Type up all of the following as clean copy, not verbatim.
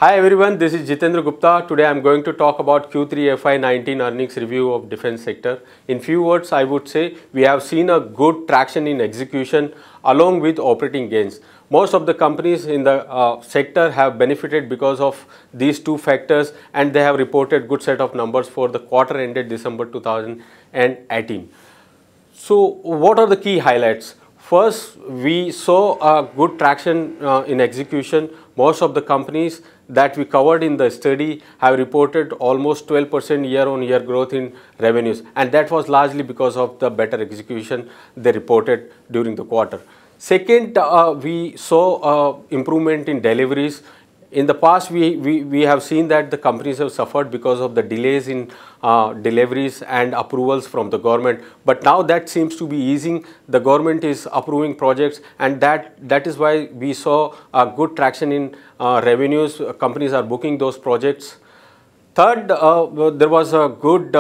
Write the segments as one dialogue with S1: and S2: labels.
S1: Hi everyone, this is Jitendra Gupta. Today I am going to talk about Q3 FY19 earnings review of defense sector. In few words, I would say we have seen a good traction in execution along with operating gains. Most of the companies in the sector have benefited because of these two factors, and they have reported good set of numbers for the quarter ended December 2018. So what are the key highlights? First, we saw a good traction in execution. Most of the companies that we covered in the study have reported almost 12% year-on-year growth in revenues, and that was largely because of the better execution they reported during the quarter. Second, we saw improvement in deliveries. In the past, we have seen that the companies have suffered because of the delays in deliveries and approvals from the government. But now that seems to be easing. The government is approving projects, and that is why we saw a good traction in revenues. Companies are booking those projects. Third, there was a good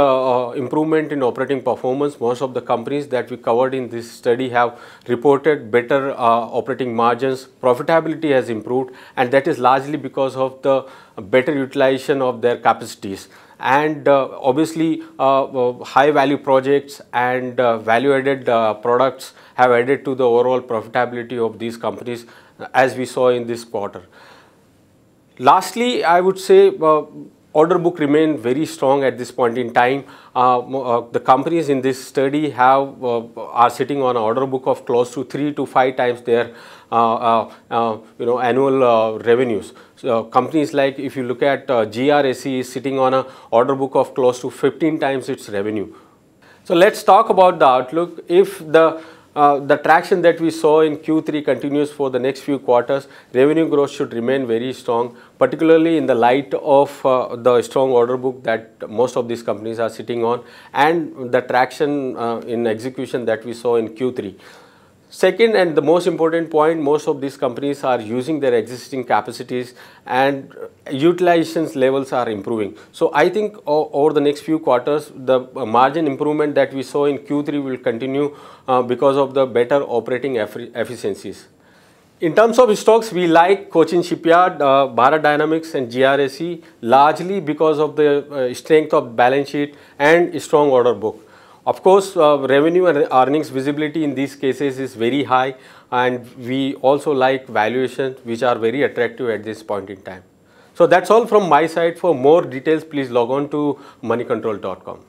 S1: improvement in operating performance. Most of the companies that we covered in this study have reported better operating margins. Profitability has improved, and that is largely because of the better utilization of their capacities. And obviously, high value projects and value added products have added to the overall profitability of these companies, as we saw in this quarter. Lastly, I would say order book remain very strong at this point in time. The companies in this study are sitting on an order book of close to 3 to 5 times their annual revenues. So companies like, if you look at GRSE, is sitting on an order book of close to 15 times its revenue. So let's talk about the outlook. If the traction that we saw in Q3 continues for the next few quarters, revenue growth should remain very strong, particularly in the light of the strong order book that most of these companies are sitting on, and the traction in execution that we saw in Q3. Second, and the most important point, most of these companies are using their existing capacities, and utilization levels are improving. So I think over the next few quarters, the margin improvement that we saw in Q3 will continue because of the better operating efficiencies. In terms of stocks, we like Cochin Shipyard, Bharat Dynamics and GRSE largely because of the strength of balance sheet and strong order book. Of course, revenue and earnings visibility in these cases is very high, and we also like valuations which are very attractive at this point in time. So that's all from my side. For more details, please log on to moneycontrol.com.